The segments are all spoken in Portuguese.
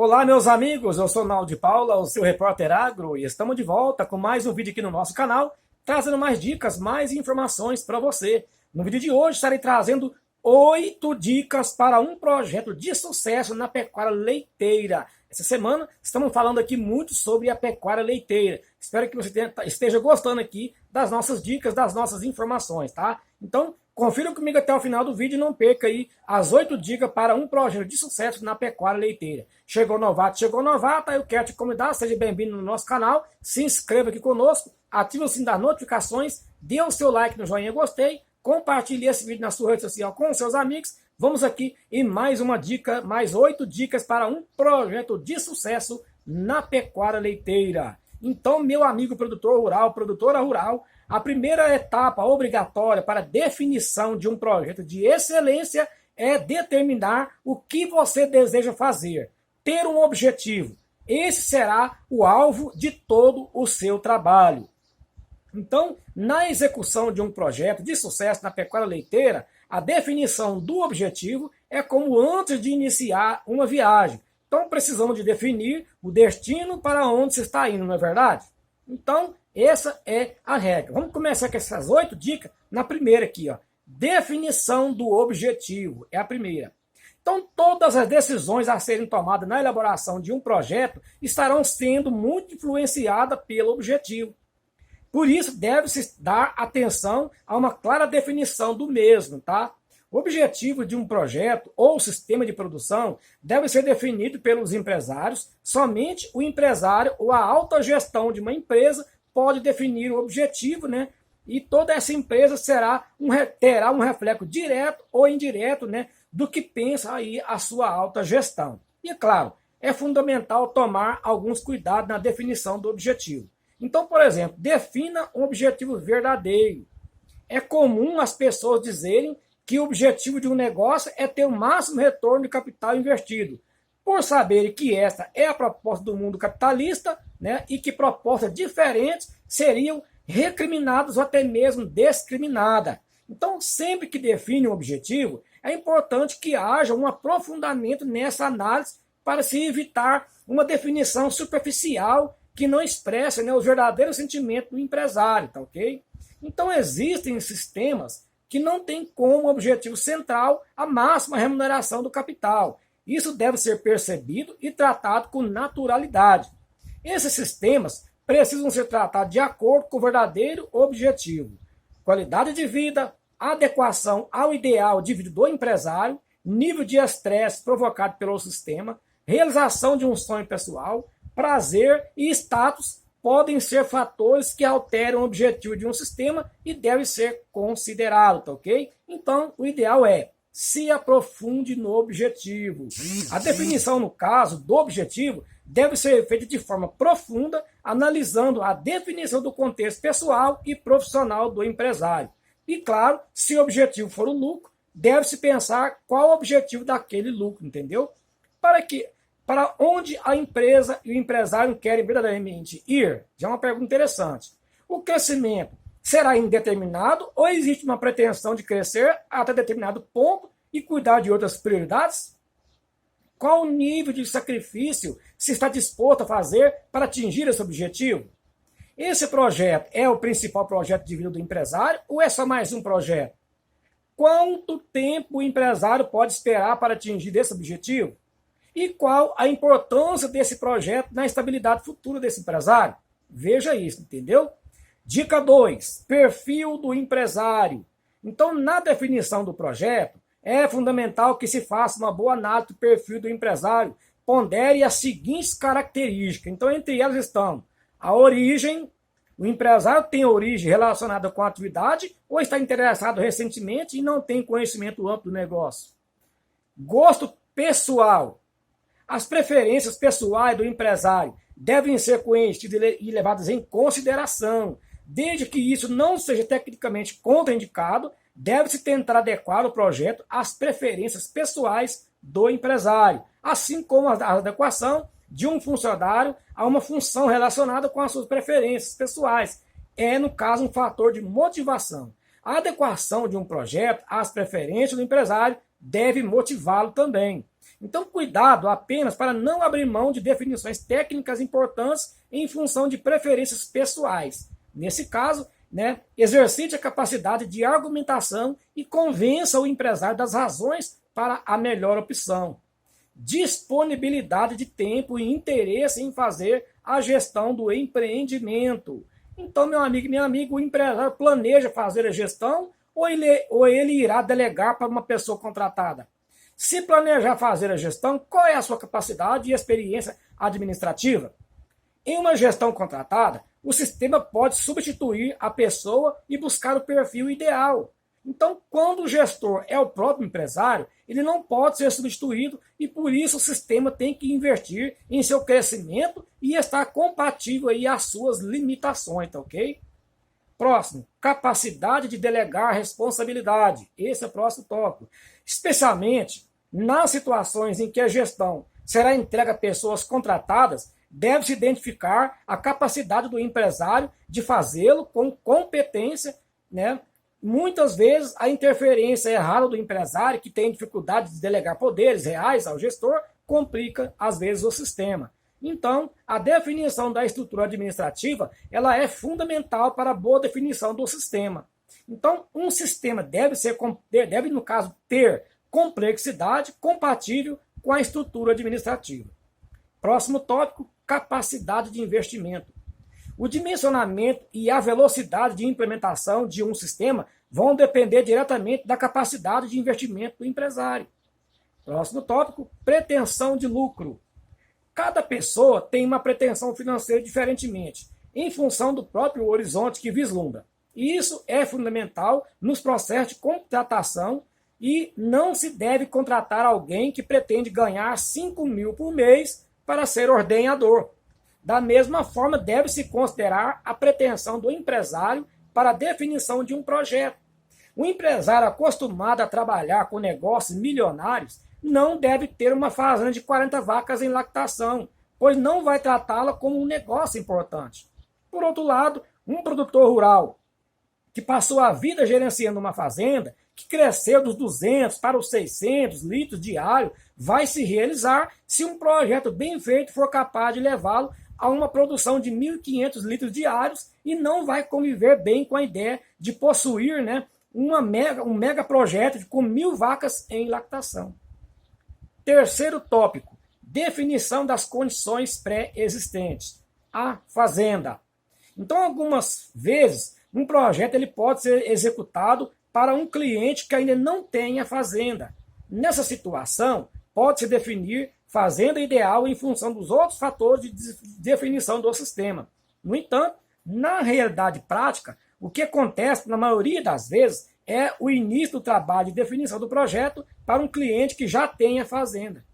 Olá, meus amigos, eu sou Naldo de Paula, o seu repórter agro, e estamos de volta com mais um vídeo aqui no nosso canal, trazendo mais dicas, mais informações para você. No vídeo de hoje estarei trazendo 8 dicas para um projeto de sucesso na pecuária leiteira. Essa semana estamos falando aqui muito sobre a pecuária leiteira. Espero que você esteja gostando aqui das nossas dicas, das nossas informações, tá? Então, confira comigo até o final do vídeo e não perca aí as 8 dicas para um projeto de sucesso na pecuária leiteira. Chegou novata, eu quero te convidar, seja bem-vindo no nosso canal, se inscreva aqui conosco, ative o sininho das notificações, dê o seu like no joinha gostei, compartilhe esse vídeo na sua rede social com os seus amigos. Vamos aqui em mais uma dica, mais 8 dicas para um projeto de sucesso na pecuária leiteira. Então, meu amigo produtor rural, produtora rural, a primeira etapa obrigatória para a definição de um projeto de excelência é determinar o que você deseja fazer, ter um objetivo. Esse será o alvo de todo o seu trabalho. Então, na execução de um projeto de sucesso na pecuária leiteira, a definição do objetivo é como antes de iniciar uma viagem. Então, precisamos de definir o destino para onde se está indo, não é verdade? Então, essa é a regra. Vamos começar com essas 8 dicas. Na primeira aqui, ó, definição do objetivo, é a primeira. Então, todas as decisões a serem tomadas na elaboração de um projeto estarão sendo muito influenciadas pelo objetivo. Por isso, deve-se dar atenção a uma clara definição do mesmo, tá? O objetivo de um projeto ou sistema de produção deve ser definido pelos empresários. Somente o empresário ou a alta gestão de uma empresa pode definir o objetivo, né? E toda essa empresa terá um reflexo direto ou indireto, né, do que pensa aí a sua alta gestão. E, claro, é fundamental tomar alguns cuidados na definição do objetivo. Então, por exemplo, defina um objetivo verdadeiro. É comum as pessoas dizerem que o objetivo de um negócio é ter o máximo retorno de capital investido, por saberem que esta é a proposta do mundo capitalista, né, e que propostas diferentes seriam recriminadas ou até mesmo discriminadas. Então, sempre que define um objetivo, é importante que haja um aprofundamento nessa análise para se evitar uma definição superficial que não expressa, né, o verdadeiro sentimento do empresário, tá ok? Então existem sistemas que não têm como objetivo central a máxima remuneração do capital. Isso deve ser percebido e tratado com naturalidade. Esses sistemas precisam ser tratados de acordo com o verdadeiro objetivo. Qualidade de vida, adequação ao ideal de vida do empresário, nível de estresse provocado pelo sistema, realização de um sonho pessoal, prazer e status podem ser fatores que alteram o objetivo de um sistema e devem ser considerados, tá ok? Então, o ideal é se aprofunde no objetivo. A definição, no caso do objetivo, deve ser feita de forma profunda, analisando a definição do contexto pessoal e profissional do empresário. E, claro, se o objetivo for o lucro, deve-se pensar qual o objetivo daquele lucro, entendeu? Para onde a empresa e o empresário querem verdadeiramente ir? Já é uma pergunta interessante. O crescimento será indeterminado ou existe uma pretensão de crescer até determinado ponto e cuidar de outras prioridades? Qual o nível de sacrifício se está disposto a fazer para atingir esse objetivo? Esse projeto é o principal projeto de vida do empresário ou é só mais um projeto? Quanto tempo o empresário pode esperar para atingir esse objetivo? E qual a importância desse projeto na estabilidade futura desse empresário? Veja isso, entendeu? Dica 2, perfil do empresário. Então, na definição do projeto, é fundamental que se faça uma boa análise do perfil do empresário, pondere as seguintes características. Então, entre elas estão a origem, o empresário tem origem relacionada com a atividade ou está interessado recentemente e não tem conhecimento amplo do negócio. Gosto pessoal. As preferências pessoais do empresário devem ser conhecidas e levadas em consideração. Desde que isso não seja tecnicamente contraindicado, deve-se tentar adequar o projeto às preferências pessoais do empresário, assim como a adequação de um funcionário a uma função relacionada com as suas preferências pessoais. É, no caso, um fator de motivação. A adequação de um projeto às preferências do empresário deve motivá-lo também. Então, cuidado apenas para não abrir mão de definições técnicas importantes em função de preferências pessoais. Nesse caso, exercite a capacidade de argumentação e convença o empresário das razões para a melhor opção. Disponibilidade de tempo e interesse em fazer a gestão do empreendimento. Então, meu amigo e minha amiga, o empresário planeja fazer a gestão ou ele irá delegar para uma pessoa contratada? Se planejar fazer a gestão, qual é a sua capacidade e experiência administrativa? Em uma gestão contratada, o sistema pode substituir a pessoa e buscar o perfil ideal. Então, quando o gestor é o próprio empresário, ele não pode ser substituído e por isso o sistema tem que investir em seu crescimento e estar compatível aí às suas limitações, tá ok? Próximo, capacidade de delegar responsabilidade. Esse é o próximo tópico. Especialmente nas situações em que a gestão será entregue a pessoas contratadas, deve-se identificar a capacidade do empresário de fazê-lo com competência, Muitas vezes a interferência errada do empresário, que tem dificuldade de delegar poderes reais ao gestor, complica às vezes o sistema. Então, a definição da estrutura administrativa, ela é fundamental para a boa definição do sistema. Então, um sistema deve, no caso, ter complexidade compatível com a estrutura administrativa. Próximo tópico, capacidade de investimento. O dimensionamento e a velocidade de implementação de um sistema vão depender diretamente da capacidade de investimento do empresário. Próximo tópico, pretensão de lucro. Cada pessoa tem uma pretensão financeira diferentemente, em função do próprio horizonte que vislumbra. E isso é fundamental nos processos de contratação e não se deve contratar alguém que pretende ganhar 5 mil por mês para ser ordenador. Da mesma forma, deve-se considerar a pretensão do empresário para a definição de um projeto. O empresário acostumado a trabalhar com negócios milionários não deve ter uma fazenda de 40 vacas em lactação, pois não vai tratá-la como um negócio importante. Por outro lado, um produtor rural que passou a vida gerenciando uma fazenda, que cresceu dos 200 para os 600 litros diários, vai se realizar se um projeto bem feito for capaz de levá-lo a uma produção de 1.500 litros diários e não vai conviver bem com a ideia de possuir um mega projeto com 1.000 vacas em lactação. Terceiro tópico, definição das condições pré-existentes. A fazenda. Então, algumas vezes, um projeto ele pode ser executado para um cliente que ainda não tem a fazenda. Nessa situação, pode-se definir fazenda ideal em função dos outros fatores de definição do sistema. No entanto, na realidade prática, o que acontece na maioria das vezes é o início do trabalho de definição do projeto para um cliente que já tem a fazenda.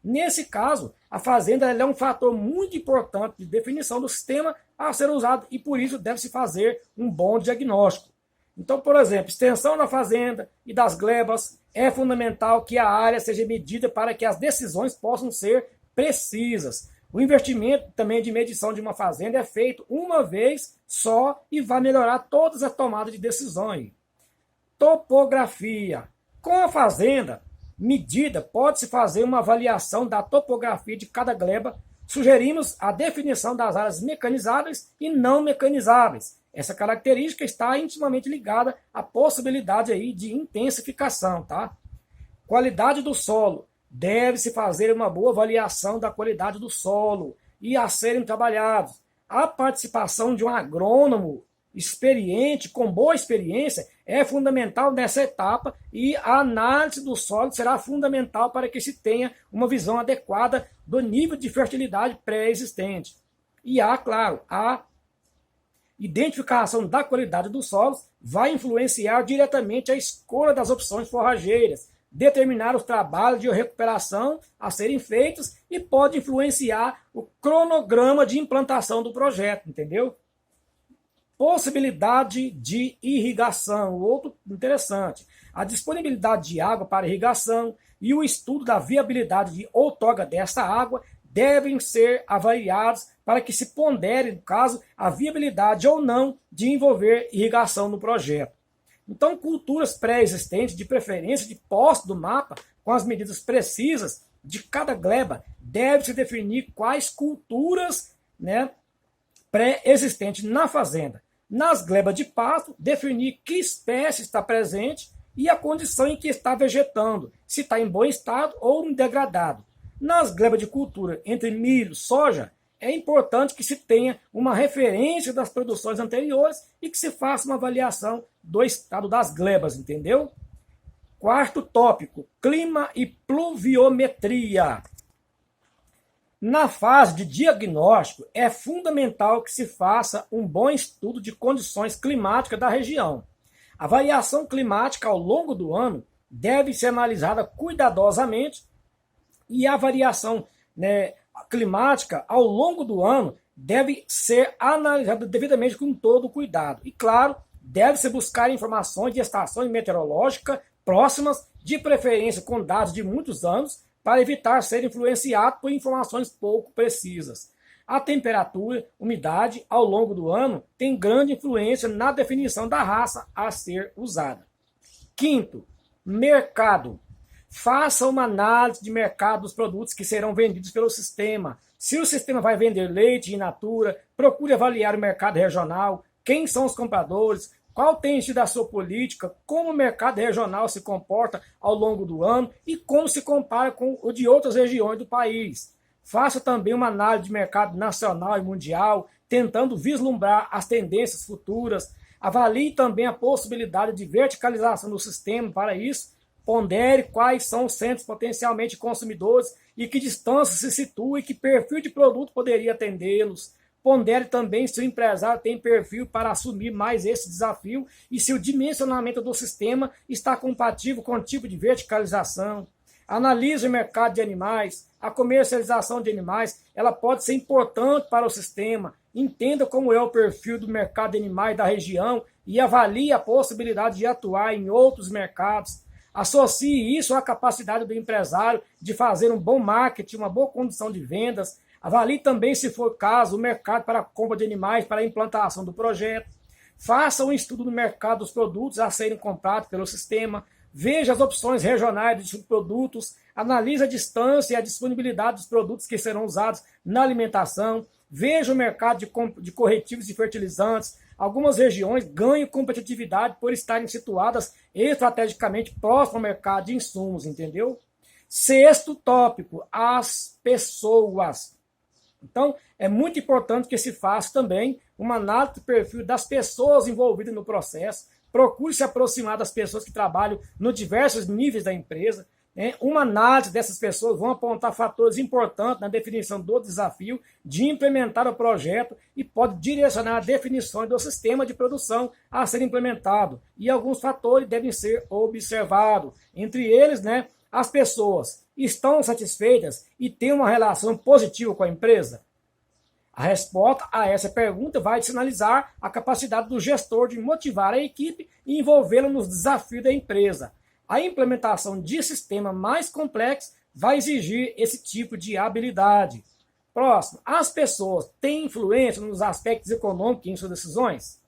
Nesse caso, a fazenda é um fator muito importante de definição do sistema a ser usado e por isso deve-se fazer um bom diagnóstico. Então, por exemplo, extensão da fazenda e das glebas, é fundamental que a área seja medida para que as decisões possam ser precisas. O investimento também de medição de uma fazenda é feito uma vez só e vai melhorar todas as tomadas de decisões. Topografia. Com a fazenda medida, pode-se fazer uma avaliação da topografia de cada gleba. Sugerimos a definição das áreas mecanizáveis e não mecanizáveis. Essa característica está intimamente ligada à possibilidade aí de intensificação, tá? Qualidade do solo. Deve-se fazer uma boa avaliação da qualidade do solo e a serem trabalhados. A participação de um agrônomo experiente, com boa experiência, é fundamental nessa etapa e a análise do solo será fundamental para que se tenha uma visão adequada do nível de fertilidade pré-existente. E claro, a identificação da qualidade dos solos vai influenciar diretamente a escolha das opções forrageiras, determinar os trabalhos de recuperação a serem feitos e pode influenciar o cronograma de implantação do projeto, entendeu? Possibilidade de irrigação, outro interessante. A disponibilidade de água para irrigação e o estudo da viabilidade de outorga dessa água devem ser avaliados para que se pondere, no caso, a viabilidade ou não de envolver irrigação no projeto. Então, culturas pré-existentes, de preferência de posse do mapa, com as medidas precisas, de cada gleba, deve-se definir quais culturas, né, pré-existentes na fazenda. Nas glebas de pasto, definir que espécie está presente e a condição em que está vegetando, se está em bom estado ou em degradado. Nas glebas de cultura entre milho e soja, é importante que se tenha uma referência das produções anteriores e que se faça uma avaliação do estado das glebas, entendeu? Quarto tópico, clima e pluviometria. Na fase de diagnóstico, é fundamental que se faça um bom estudo de condições climáticas da região. A variação climática ao longo do ano deve ser analisada cuidadosamente e a variação, né, climática ao longo do ano deve ser analisada devidamente com todo o cuidado. E, claro, deve-se buscar informações de estações meteorológicas próximas, de preferência com dados de muitos anos, para evitar ser influenciado por informações pouco precisas. A temperatura, umidade ao longo do ano tem grande influência na definição da raça a ser usada. Quinto, mercado. Faça uma análise de mercado dos produtos que serão vendidos pelo sistema. Se o sistema vai vender leite in natura, procure avaliar o mercado regional, quem são os compradores, qual tem sido a sua política, como o mercado regional se comporta ao longo do ano e como se compara com o de outras regiões do país. Faça também uma análise de mercado nacional e mundial, tentando vislumbrar as tendências futuras. Avalie também a possibilidade de verticalização do sistema para isso. Pondere quais são os centros potencialmente consumidores e que distância se situa e que perfil de produto poderia atendê-los. Pondere também se o empresário tem perfil para assumir mais esse desafio e se o dimensionamento do sistema está compatível com o tipo de verticalização. Analise o mercado de animais. A comercialização de animais ela pode ser importante para o sistema. Entenda como é o perfil do mercado de animais da região e avalie a possibilidade de atuar em outros mercados. Associe isso à capacidade do empresário de fazer um bom marketing, uma boa condição de vendas. Avalie também, se for o caso, o mercado para a compra de animais para a implantação do projeto. Faça um estudo do mercado dos produtos a serem comprados pelo sistema. Veja as opções regionais de subprodutos. Analise a distância e a disponibilidade dos produtos que serão usados na alimentação. Veja o mercado de corretivos e fertilizantes. Algumas regiões ganham competitividade por estarem situadas estrategicamente próximo ao mercado de insumos, entendeu? Sexto tópico, as pessoas. Então, é muito importante que se faça também uma análise do perfil das pessoas envolvidas no processo. Procure se aproximar das pessoas que trabalham nos diversos níveis da empresa. Uma análise dessas pessoas vão apontar fatores importantes na definição do desafio de implementar o projeto e pode direcionar a definição do sistema de produção a ser implementado. E alguns fatores devem ser observados. Entre eles, as pessoas estão satisfeitas e têm uma relação positiva com a empresa? A resposta a essa pergunta vai sinalizar a capacidade do gestor de motivar a equipe e envolvê-la nos desafios da empresa. A implementação de sistema mais complexo vai exigir esse tipo de habilidade. Próximo, as pessoas têm influência nos aspectos econômicos em suas decisões?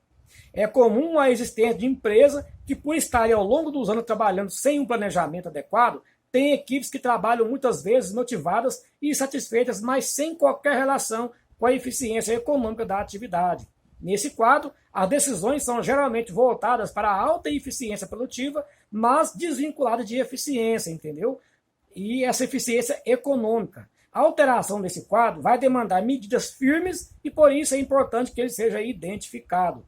É comum a existência de empresas que, por estarem ao longo dos anos trabalhando sem um planejamento adequado, têm equipes que trabalham muitas vezes motivadas e satisfeitas, mas sem qualquer relação com a eficiência econômica da atividade. Nesse quadro, as decisões são geralmente voltadas para a alta eficiência produtiva, mas desvinculadas de eficiência, entendeu? E essa eficiência econômica. A alteração desse quadro vai demandar medidas firmes e por isso é importante que ele seja identificado.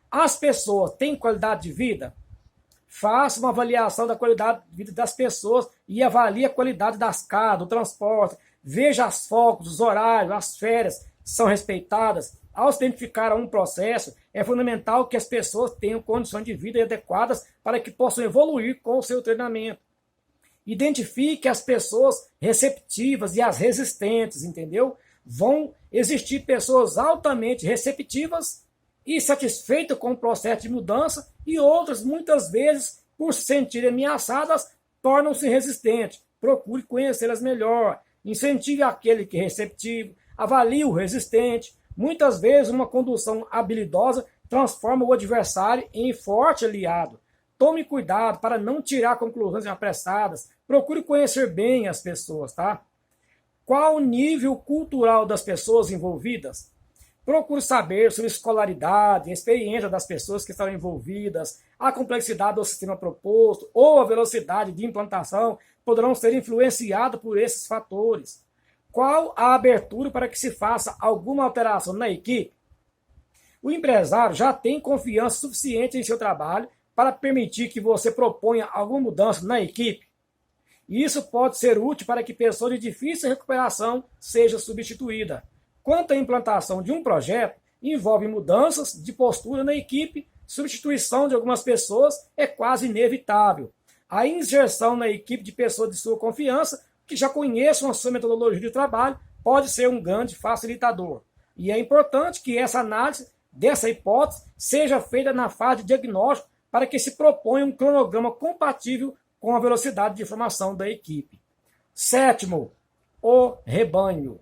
As pessoas têm qualidade de vida? Faça uma avaliação da qualidade de vida das pessoas e avalie a qualidade das casas, do transporte. Veja os focos, os horários, as férias são respeitadas. Ao se identificar um processo, é fundamental que as pessoas tenham condições de vida adequadas para que possam evoluir com o seu treinamento. Identifique as pessoas receptivas e as resistentes, entendeu? Vão existir pessoas altamente receptivas e satisfeitas com o processo de mudança e outras, muitas vezes, por se sentirem ameaçadas, tornam-se resistentes. Procure conhecê-las melhor. Incentive aquele que é receptivo. Avalie o resistente. Muitas vezes, uma condução habilidosa transforma o adversário em forte aliado. Tome cuidado para não tirar conclusões apressadas. Procure conhecer bem as pessoas, tá? Qual o nível cultural das pessoas envolvidas? Procure saber sobre escolaridade, a experiência das pessoas que estão envolvidas, a complexidade do sistema proposto ou a velocidade de implantação poderão ser influenciados por esses fatores. Qual a abertura para que se faça alguma alteração na equipe? O empresário já tem confiança suficiente em seu trabalho para permitir que você proponha alguma mudança na equipe. Isso pode ser útil para que pessoas de difícil recuperação seja substituída. Quanto à implantação de um projeto, envolve mudanças de postura na equipe, substituição de algumas pessoas é quase inevitável. A inserção na equipe de pessoas de sua confiança, que já conheçam a sua metodologia de trabalho, pode ser um grande facilitador. E é importante que essa análise dessa hipótese seja feita na fase de diagnóstico para que se proponha um cronograma compatível com a velocidade de formação da equipe. Sétimo, o rebanho.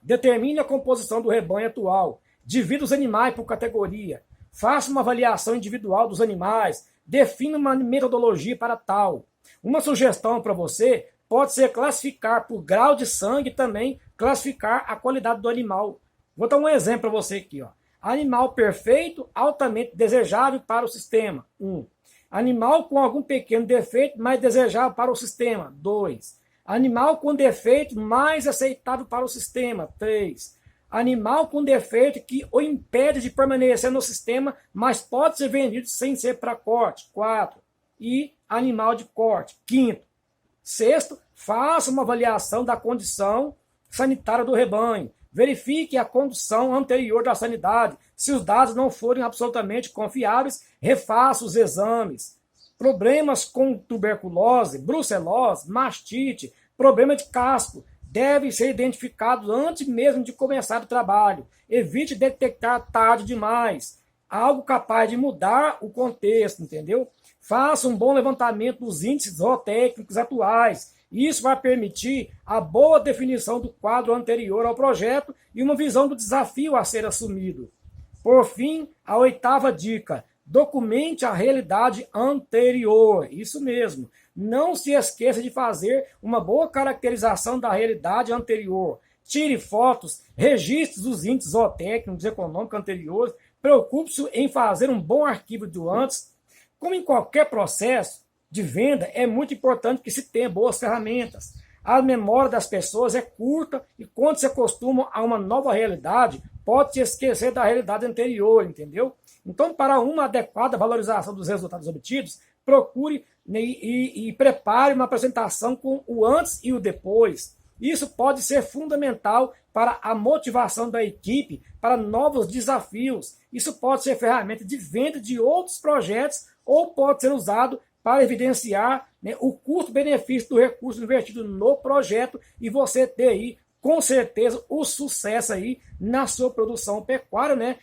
Determine a composição do rebanho atual. Divida os animais por categoria. Faça uma avaliação individual dos animais. Defina uma metodologia para tal. Uma sugestão para você pode ser classificar por grau de sangue e também classificar a qualidade do animal. Vou dar um exemplo para você aqui. Animal perfeito, altamente desejável para o sistema. 1. Animal com algum pequeno defeito, mais desejável para o sistema. 2. Animal com defeito mais aceitável para o sistema. 3. Animal com defeito que o impede de permanecer no sistema, mas pode ser vendido sem ser para corte. 4. E animal de corte. 5. Sexto, faça uma avaliação da condição sanitária do rebanho. Verifique a condução anterior da sanidade. Se os dados não forem absolutamente confiáveis, refaça os exames. Problemas com tuberculose, brucelose, mastite, problema de casco devem ser identificados antes mesmo de começar o trabalho. Evite detectar tarde demais. Algo capaz de mudar o contexto, entendeu? Faça um bom levantamento dos índices zootécnicos atuais. Isso vai permitir a boa definição do quadro anterior ao projeto e uma visão do desafio a ser assumido. Por fim, a 8ª dica. Documente a realidade anterior. Isso mesmo. Não se esqueça de fazer uma boa caracterização da realidade anterior. Tire fotos, registre os índices zootécnicos econômicos anteriores. Preocupe-se em fazer um bom arquivo do antes. Como em qualquer processo de venda, é muito importante que se tenha boas ferramentas. A memória das pessoas é curta e quando se acostuma a uma nova realidade, pode se esquecer da realidade anterior, entendeu? Então, para uma adequada valorização dos resultados obtidos, procure e prepare uma apresentação com o antes e o depois. Isso pode ser fundamental para a motivação da equipe para novos desafios. Isso pode ser ferramenta de venda de outros projetos ou pode ser usado para evidenciar o custo-benefício do recurso investido no projeto e você ter aí, com certeza, o sucesso aí na sua produção pecuária,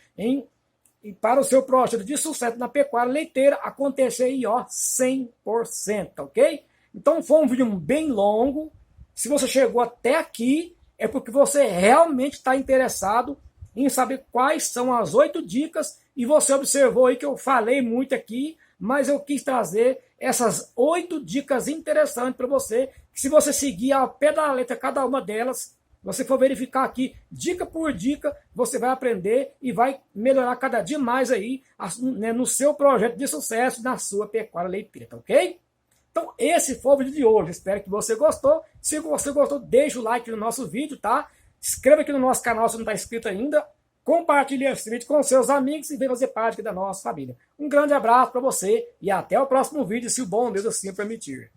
e para o seu projeto de sucesso na pecuária leiteira acontecer aí, 100%, ok? Então foi um vídeo bem longo. Se você chegou até aqui, é porque você realmente está interessado em saber quais são as 8 dicas e você observou aí que eu falei muito aqui, mas eu quis trazer essas 8 dicas interessantes para você, que se você seguir ao pé da letra cada uma delas, você for verificar aqui, dica por dica, você vai aprender e vai melhorar cada dia mais aí no seu projeto de sucesso, na sua pecuária leiteira, tá ok? Então esse foi o vídeo de hoje, espero que você gostou. Se você gostou, deixa o like no nosso vídeo, tá? Se inscreva aqui no nosso canal se não está inscrito ainda. Compartilhe esse vídeo com seus amigos e venha fazer parte aqui da nossa família. Um grande abraço para você e até o próximo vídeo, se o bom Deus assim permitir.